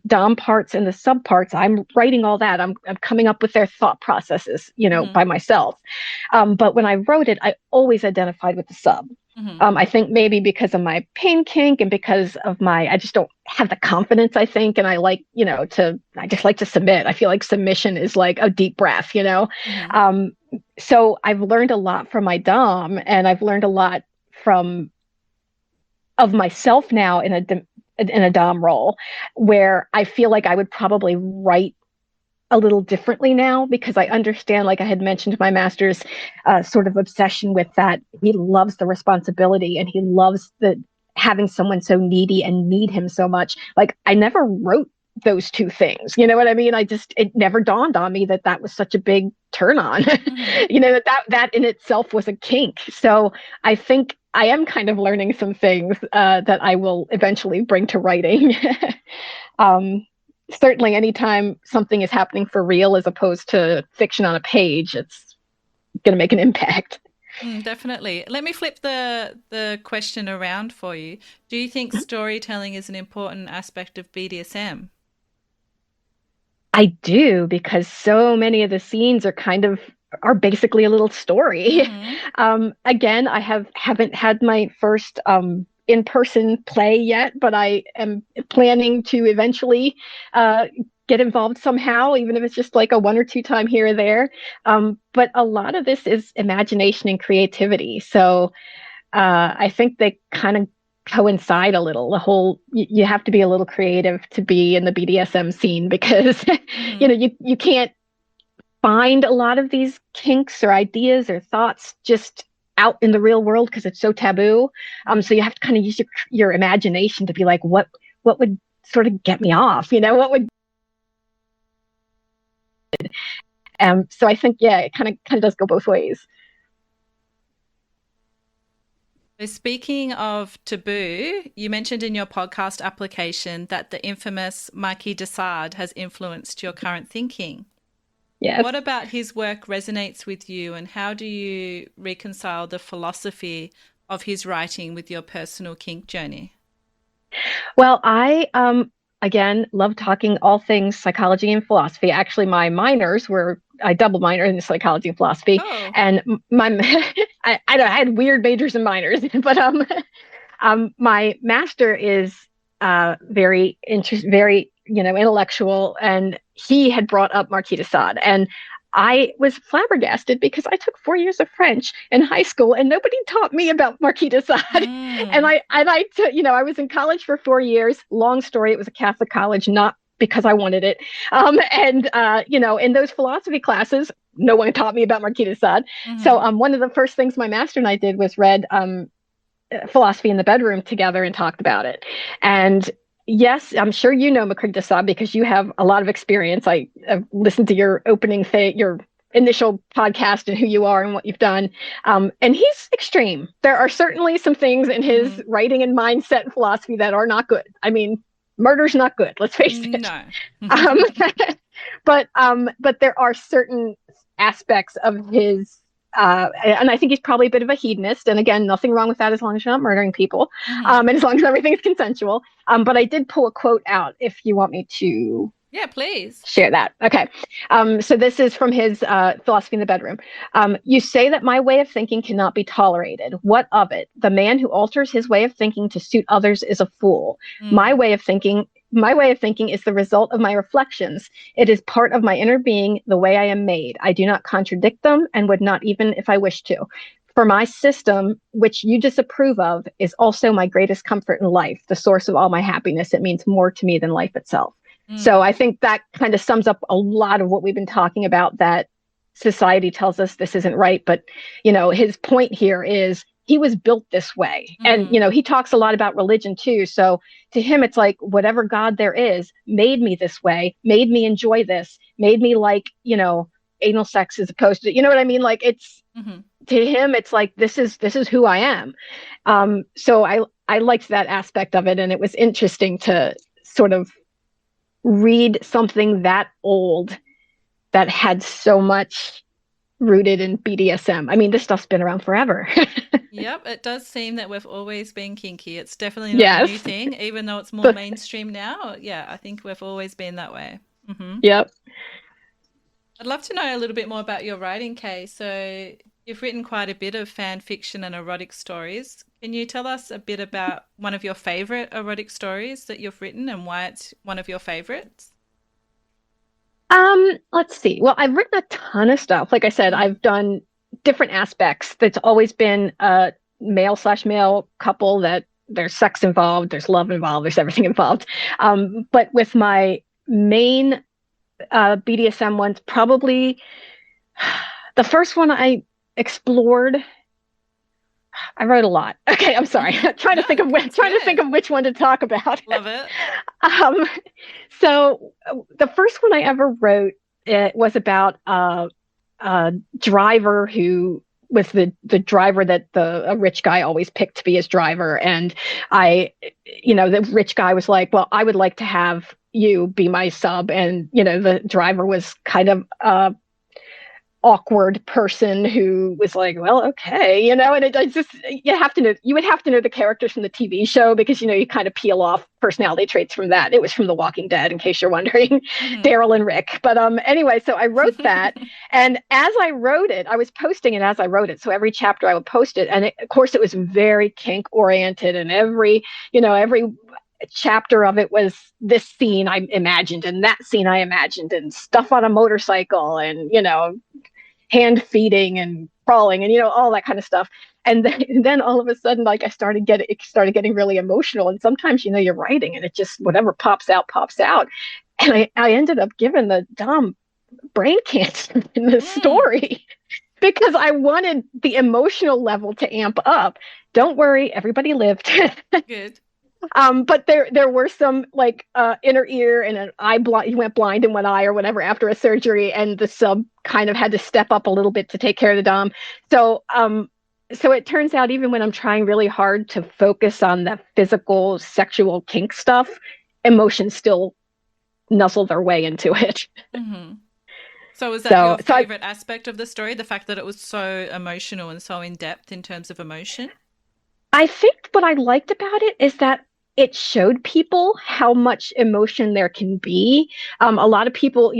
dom parts and the sub parts, I'm writing all that. I'm coming up with their thought processes, by myself. But when I wrote it, I always identified with the sub. I think maybe because of my pain kink and because of I just don't have the confidence, I think. And I like, I just like to submit. I feel like submission is like a deep breath, So I've learned a lot from my dom, and I've learned a lot of myself now in a dom role, where I feel like I would probably write a little differently now, because I understand, like I had mentioned, my master's sort of obsession with that. He loves the responsibility, and he loves having someone so needy and need him so much. Like, I never wrote those two things. You know what I mean? It never dawned on me that was such a big turn on, that in itself was a kink. So I think I am kind of learning some things that I will eventually bring to writing. Certainly anytime something is happening for real as opposed to fiction on a page, it's going to make an impact. Definitely. Let me flip the question around for you. Do you think storytelling is an important aspect of BDSM? I do, because so many of the scenes are basically a little story. Again, I haven't had my first in-person play yet, but I am planning to eventually get involved somehow, even if it's just like a 1 or 2 time here or there. But a lot of this is imagination and creativity. So I think they kind of coincide a little. You have to be a little creative to be in the BDSM scene, because you can't find a lot of these kinks or ideas or thoughts just out in the real world, because it's so taboo. So you have to kind of use your imagination to be like, what would sort of get me off? What would. So I think, yeah, it kind of does go both ways. So speaking of taboo, you mentioned in your podcast application that the infamous Marquis de Sade has influenced your current thinking. Yes. What about his work resonates with you, and how do you reconcile the philosophy of his writing with your personal kink journey? Well, I again love talking all things psychology and philosophy. Actually, my minors were I double minor in psychology and philosophy, and I had weird majors and minors, but my master is very intellectual, and he had brought up Marquis de Sade, and I was flabbergasted because I took 4 years of French in high school and nobody taught me about Marquis de Sade. And I was in college for 4 years. Long story, it was a Catholic college, not because I wanted it. In those philosophy classes, no one taught me about Marquis de Sade. So one of the first things my master and I did was read Philosophy in the Bedroom together and talked about it. And yes, I'm sure you know Marquis de Sade because you have a lot of experience. I've listened to your your initial podcast and who you are and what you've done. And he's extreme. There are certainly some things in his writing and mindset and philosophy that are not good. I mean, murder's not good, let's face it. No. But there are certain aspects of his and I think he's probably a bit of a hedonist. And again, nothing wrong with that as long as you're not murdering people, and as long as everything is consensual. But I did pull a quote out if you want me to. Yeah, please. Share that. Okay. So this is from his Philosophy in the Bedroom. You say that my way of thinking cannot be tolerated. What of it? The man who alters his way of thinking to suit others is a fool. My way of thinking is the result of my reflections. It is part of my inner being, the way I am made. I do not contradict them and would not even if I wished to. For my system, which you disapprove of, is also my greatest comfort in life, the source of all my happiness. It means more to me than life itself. So I think that kind of sums up a lot of what we've been talking about, that society tells us this isn't right. But, his point here is he was built this way. And, he talks a lot about religion too. So to him, it's like whatever God there is made me this way, made me enjoy this, made me like, anal sex as opposed to, you know what I mean? Like it's to him, it's like, this is who I am. So I liked that aspect of it. And it was interesting to sort of read something that old that had so much rooted in BDSM. I mean, this stuff's been around forever. Yep, it does seem that we've always been kinky. It's definitely not a new Yes. thing, even though it's more The, mainstream now. Yeah, I think we've always been that way. yep. I'd love to know a little bit more about your writing, Kay. So, you've written quite a bit of fan fiction and erotic stories. Can you tell us a bit about one of your favorite erotic stories that you've written and why it's one of your favorites? Let's see. Well, I've written a ton of stuff. Like I said, Mm. I've done different aspects. That's always been a male slash male couple that there's sex involved, there's love involved, there's everything involved. But with my main BDSM ones, probably the first one I explored. I wrote a lot. Okay, I'm sorry. trying to No, think of that's trying to think good. of which one to talk about. Love it. um, the first one I ever wrote, it was about a driver who was the driver that a rich guy always picked to be his driver, and the rich guy was like, well, I would like to have you be my sub, and the driver was kind of awkward person who was like, well, okay, and I just you would have to know the characters from the TV show because you kind of peel off personality traits from that. It was from The Walking Dead, in case you're wondering, Hmm. Daryl and Rick. But anyway, so I wrote that, and as I wrote it, I was posting it as I wrote it. So every chapter I would post it, and of course it was very kink oriented, and every chapter of it was this scene I imagined and that scene I imagined and stuff on a motorcycle and hand feeding and crawling and all that kind of stuff. And then all of a sudden, like it started getting really emotional. And sometimes you're writing and it just whatever pops out pops out. And I ended up giving the Dom brain cancer in the Mm, story because I wanted the emotional level to amp up. Don't worry, everybody lived. good. But there were some like inner ear and an eye blind. He went blind in one eye or whatever after a surgery, and the sub kind of had to step up a little bit to take care of the dom. So it turns out even when I'm trying really hard to focus on the physical sexual kink stuff, emotions still nuzzle their way into it. Hmm. So, was that So your so I favorite aspect of the story? The fact that it was so emotional and so in depth in terms of emotion? I think what I liked about it is that it showed people how much emotion there can be. A lot of people,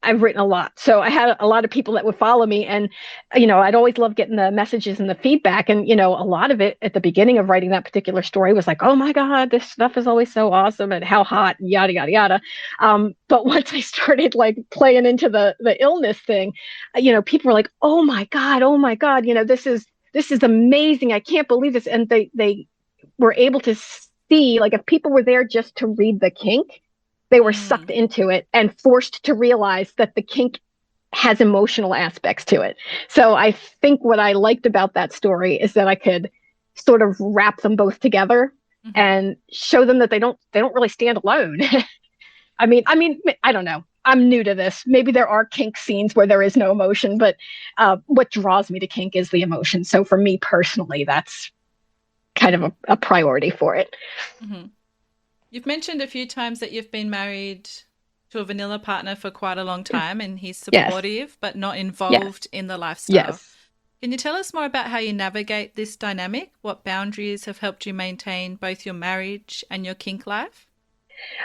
I've written a lot, so I had a lot of people that would follow me, and I'd always love getting the messages and the feedback. And a lot of it at the beginning of writing that particular story was like, "Oh my God, this stuff is always so awesome," and how hot, and yada yada yada. But once I started like playing into the illness thing, people were like, oh my God, this is amazing. I can't believe this. And they were able to see, like, if people were there just to read the kink, they were sucked Mm, into it and forced to realize that the kink has emotional aspects to it. So I think what I liked about that story is that I could sort of wrap them both together hmm. and show them that they don't really stand alone. I mean, I don't know. I'm new to this. Maybe there are kink scenes where there is no emotion, but what draws me to kink is the emotion. So for me personally, that's kind of Hmm. a priority for it. Hmm. You've mentioned a few times that you've been married to a vanilla partner for quite a long time and he's Yes, supportive but not yes, involved in the lifestyle. yes. Can you tell us more about how you navigate this dynamic? What boundaries have helped you maintain both your marriage and your kink life?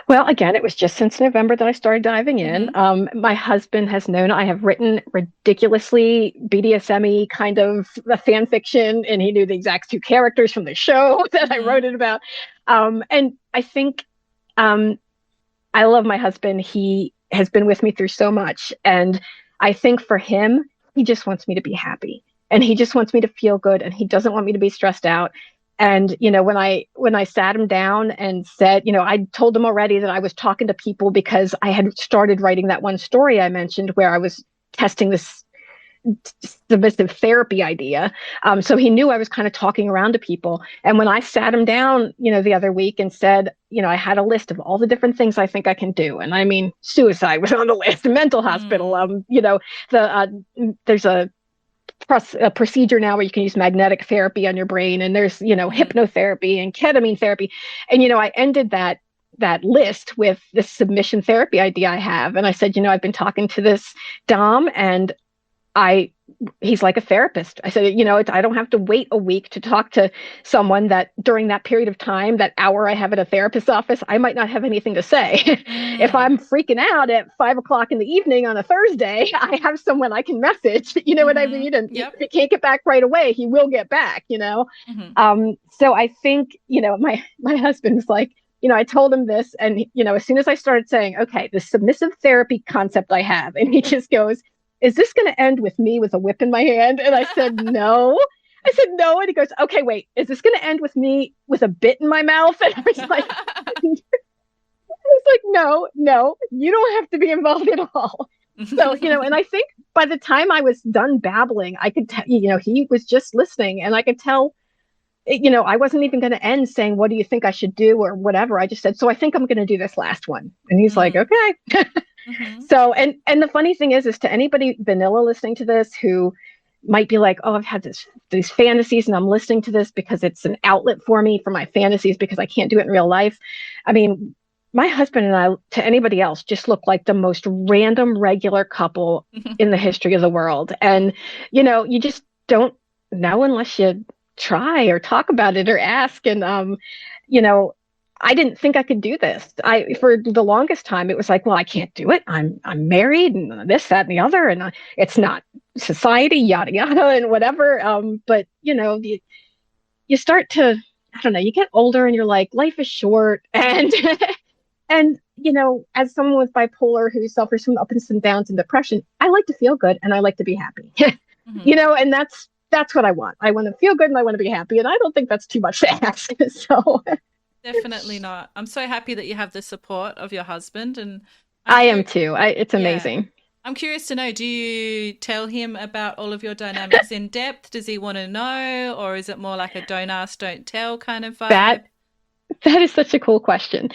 Well, again, it was just since November that I started diving in. Hmm. My husband has known I have written ridiculously BDSM-y kind of a fan fiction, and he knew the exact two characters from the show that I Hmm. wrote it about. And I think um, I love my husband. He has been with me through so much. And I think for him, he just wants me to be happy and he just wants me to feel good and he doesn't want me to be stressed out. And when I sat him down and said, I told him already that I was talking to people because I had started writing that one story I mentioned where I was testing this submissive therapy idea. So he knew I was kind of talking around to people. And when I sat him down, the other week and said, I had a list of all the different things I think I can do. And I mean, suicide was on the list, mental hospital. Mm. There's a procedure now where you can use magnetic therapy on your brain, and there's Hmm. hypnotherapy and ketamine therapy. And I ended that list with this submission therapy idea I have. And I said, I've been talking to this Dom and I he's like a therapist. I said, I don't have to wait a week to talk to someone that during that period of time, that hour I have at a therapist's office, I might not have anything to say. If I'm freaking out at 5 o'clock in the evening on a Thursday, I have someone I can message, you know what I mean? And if he can't get back right away, he will get back, So I think, my husband's like, I told him this, and, as soon as I started saying, okay, the submissive therapy concept I have, and he just goes, is this going to end with me with a whip in my hand? And I said, no. I said, no. And he goes, okay, wait, is this going to end with me with a bit in my mouth? And I was like, no, you don't have to be involved at all. So, and I think by the time I was done babbling, I could tell, he was just listening, and I could tell, I wasn't even going to end saying, what do you think I should do or whatever. I just said, so I think I'm going to do this last one. And he's like, okay. So, and the funny thing is to anybody vanilla listening to this who might be like, oh, I've had these fantasies and I'm listening to this because it's an outlet for me for my fantasies because I can't do it in real life. I mean, my husband and I, to anybody else, just look like the most random, regular couple in the history of the world. And, you just don't know unless you try or talk about it or ask. And, I didn't think I could do this. For the longest time, it was like, well, I can't do it. I'm married and this, that, and the other. And it's not society, yada, yada, and whatever. But, you start to, I don't know, you get older and you're like, life is short. And, and, as someone with bipolar who suffers from ups and downs and depression, I like to feel good and I like to be happy, and that's what I want. I want to feel good and I want to be happy. And I don't think that's too much to ask. So definitely not. I'm so happy that you have the support of your husband, and I am too. It's amazing. Yeah. I'm curious to know, do you tell him about all of your dynamics in depth? Does he want to know, or is it more like a don't ask, don't tell kind of vibe? That is such a cool question.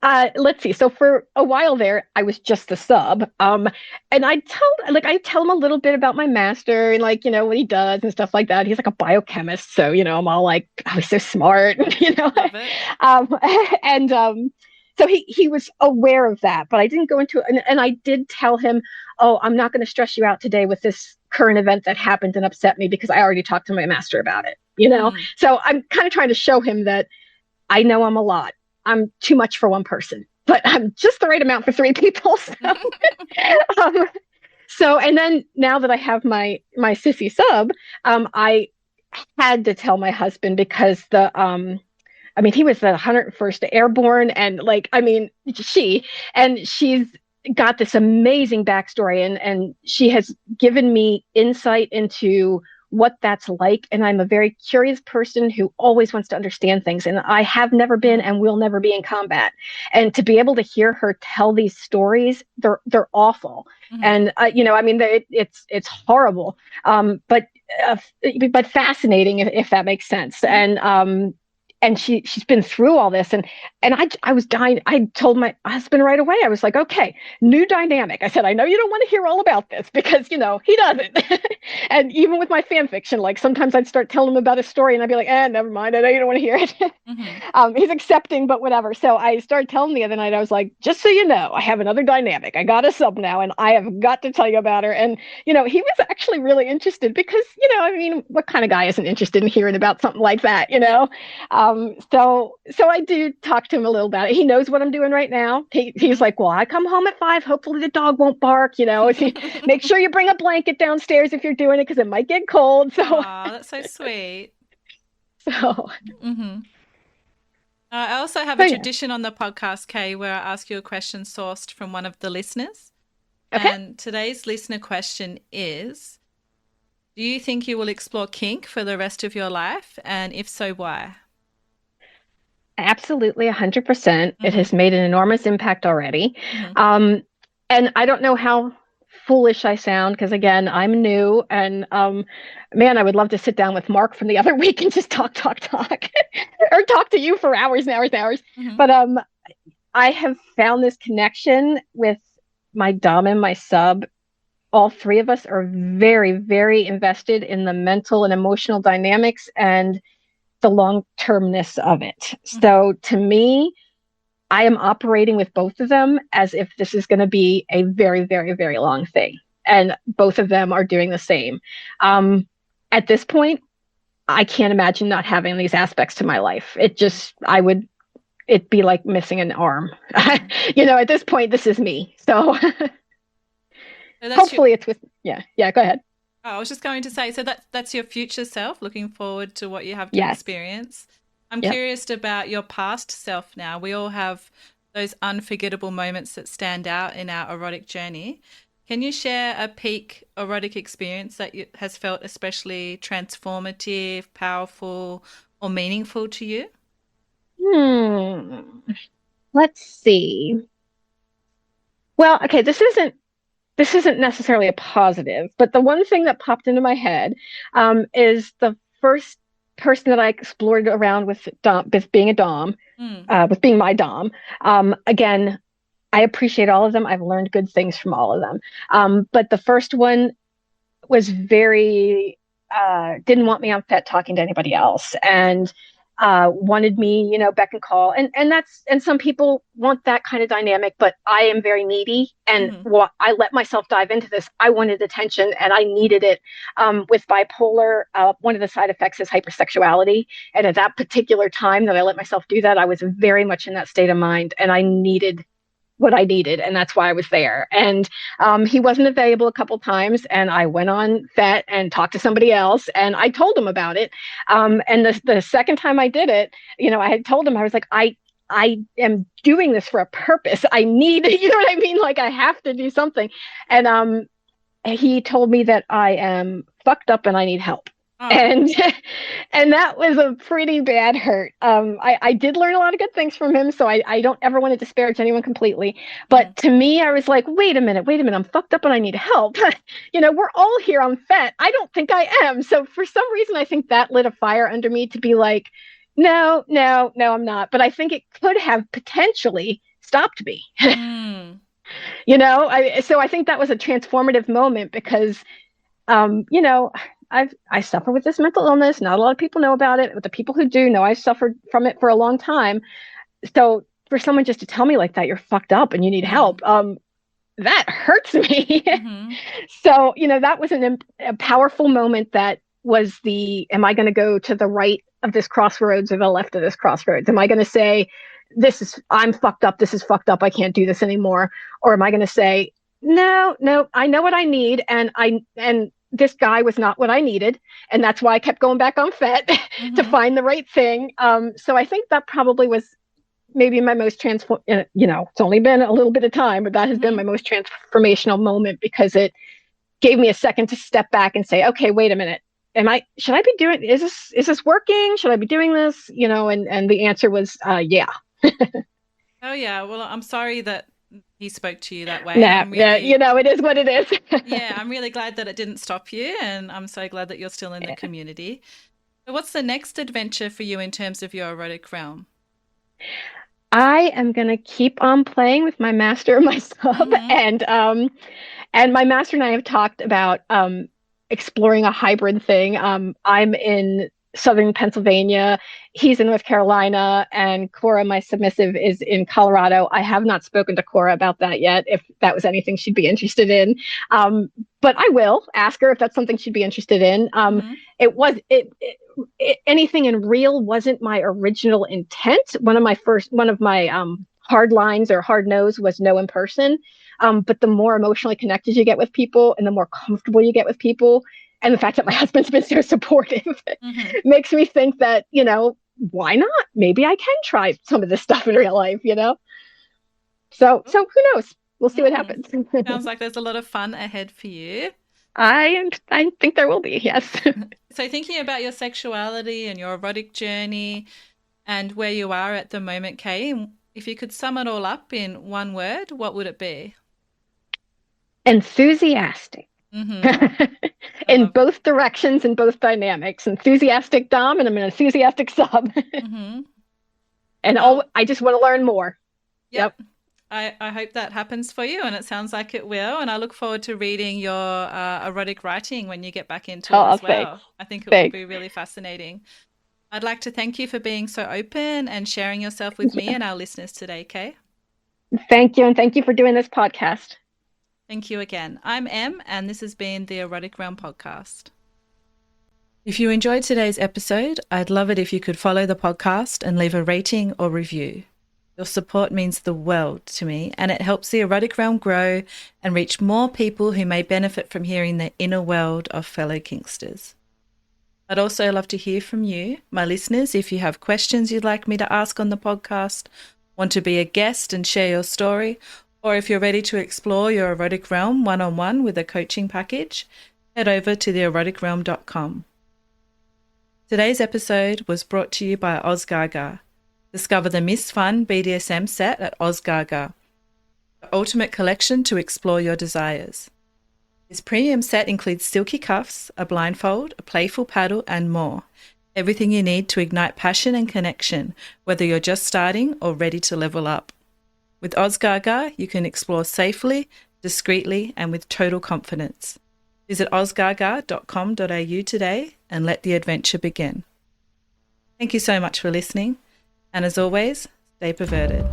Let's see. So for a while there, I was just a sub. And I tell him a little bit about my master and what he does and stuff like that. He's like a biochemist. So, I'm all like, oh, he's so smart, Love it. So he was aware of that, but I didn't go into it. And I did tell him, oh, I'm not going to stress you out today with this current event that happened and upset me because I already talked to my master about it, So I'm kind of trying to show him that I know I'm a lot. I'm too much for one person, but I'm just the right amount for three people. So, and then now that I have my sissy sub, I had to tell my husband because he was the 101st Airborne, and she's got this amazing backstory, and she has given me insight into what that's like. And I'm a very curious person who always wants to understand things. And I have never been and will never be in combat. And to be able to hear her tell these stories, they're awful. And, it's horrible. But fascinating, if that makes sense. And she's been through all this, and I was dying. I told my husband right away. I was like, okay, new dynamic. I said, I know you don't want to hear all about this because he doesn't. And even with my fan fiction, sometimes I'd start telling him about a story, and I'd be like, never mind. I know you don't want to hear it. He's accepting, but whatever. So I started telling him the other night. I was like, just so you know, I have another dynamic. I got a sub now, and I have got to tell you about her. And he was actually really interested because what kind of guy isn't interested in hearing about something like that? So I do talk to him a little about it. He knows what I'm doing right now. He's like, well, I come home at 5. Hopefully the dog won't bark. Make sure you bring a blanket downstairs if you're doing it because it might get cold. So that's so sweet. So. I also have a tradition on the podcast, Kay, where I ask you a question sourced from one of the listeners. Okay. And today's listener question is, do you think you will explore kink for the rest of your life? And if so, why? Absolutely, 100%. It has made an enormous impact already. And I don't know how foolish I sound because, again, I'm new. And man, I would love to sit down with Mark from the other week and just talk, or talk to you for hours and hours and hours. But I have found this connection with my dom and my sub. All three of us are very, very invested in the mental and emotional dynamics and the long-termness of it. So to me, I am operating with both of them as if this is going to be a very, very, very long thing. and both of them are doing the same. Um, at this point, I can't imagine not having these aspects to my life. It'd be like missing an arm. Mm. At this point, this is me. So So that's your. hopefully it's with, yeah, go ahead. Oh, I was just going to say, so that's your future self. Looking forward to what you have to Yes. experience. I'm Yep. curious about your past self now. We all have those unforgettable moments that stand out in our erotic journey. Can you share a peak erotic experience that has felt especially transformative, powerful, or meaningful to you? Hmm. Let's see. Well, okay, this isn't necessarily a positive, but the one thing that popped into my head is the first person that I explored around with being a dom, Mm, with being my dom. Again, I appreciate all of them. I've learned good things from all of them. But the first one was very didn't want me on set talking to anybody else, and wanted me, beck and call, and some people want that kind of dynamic, but I am very needy, and mm, I let myself dive into this. I wanted attention, and I needed it. With bipolar, one of the side effects is hypersexuality, and at that particular time that I let myself do that, I was very much in that state of mind, and I needed what I needed, and that's why I was there. And he wasn't available a couple times, and I went on vet and talked to somebody else, and I told him about it. And the second time I did it, I had told him, I was like, I am doing this for a purpose. I need, you know what I mean? Like I have to do something. And he told me that I am fucked up and I need help. oh, And and that was a pretty bad hurt. I did learn a lot of good things from him, so I don't ever want to disparage anyone completely. mm, But to me, I was like, wait a minute, I'm fucked up and I need help. We're all here on FET. I don't think I am. So for some reason, I think that lit a fire under me to be like, no, no, no, I'm not. But I think it could have potentially stopped me. mm, So I think that was a transformative moment because I suffer with this mental illness. Not a lot of people know about it, but the people who do know I've suffered from it for a long time. So for someone just to tell me like that, you're fucked up and you need mm, help, that hurts me. mm-hmm. So that was a powerful moment. That was am I going to go to the right of this crossroads or the left of this crossroads? Am I going to say, I'm fucked up. This is fucked up. I can't do this anymore. Or am I going to say, no, no, I know what I need. And this guy was not what I needed. And that's why I kept going back on FET to Mm-hmm. find the right thing. So I think that probably was maybe my most it's only been a little bit of time, but that has been Mm-hmm. my most transformational moment because it gave me a second to step back and say, okay, wait a minute. Should I be doing, is this working? Should I be doing this? And the answer was, yeah. Oh yeah. Well, I'm sorry that he spoke to you that way, and Nah, I'm yeah, really, it is what it is. yeah, I'm really glad that it didn't stop you, and I'm so glad that you're still in the community. So what's the next adventure for you in terms of your erotic realm? I am gonna keep on playing with my master and my sub, Mm-hmm. and my master and I have talked about exploring a hybrid thing. I'm in southern Pennsylvania, he's in North Carolina, and Cora, my submissive, is in Colorado. I have not spoken to Cora about that yet, if that was anything she'd be interested in. But I will ask her if that's something she'd be interested in. Mm-hmm. Anything in real wasn't my original intent. One of my hard lines or hard no's was no in person. But the more emotionally connected you get with people and the more comfortable you get with people, and the fact that my husband's been so supportive Mm-hmm. makes me think that, why not? Maybe I can try some of this stuff in real life, So who knows? We'll see what Mm. happens. Sounds like there's a lot of fun ahead for you. I think there will be, yes. So thinking about your sexuality and your erotic journey and where you are at the moment, Kay, if you could sum it all up in one word, what would it be? Enthusiastic. Mm-hmm. I In love. both directions, in both dynamics. Enthusiastic dom, and I'm an enthusiastic sub. Mm-hmm. And Well, I just want to learn more. yep. Yep. I hope that happens for you, and it sounds like it will. And I look forward to reading your erotic writing when you get back into it Oh, as thanks. well. I think it will Thanks. be really fascinating. I'd like to thank you for being so open and sharing yourself with me and our listeners today, Kay. Thank you. And thank you for doing this podcast. Thank you again. I'm Em, and this has been the Erotic Realm podcast. If you enjoyed today's episode, I'd love it if you could follow the podcast and leave a rating or review. Your support means the world to me, and it helps the Erotic Realm grow and reach more people who may benefit from hearing the inner world of fellow Kinksters. I'd also love to hear from you, my listeners, if you have questions you'd like me to ask on the podcast, want to be a guest and share your story, or if you're ready to explore your Erotic Realm one-on-one with a coaching package, head over to theeroticrealm.com. Today's episode was brought to you by OzGaga. Discover the Miss Fun BDSM set at OzGaga, the ultimate collection to explore your desires. This premium set includes silky cuffs, a blindfold, a playful paddle, and more. Everything you need to ignite passion and connection, whether you're just starting or ready to level up. With OzGaga, you can explore safely, discreetly, and with total confidence. Visit ozgaga.com.au today and let the adventure begin. Thank you so much for listening, and as always, stay perverted.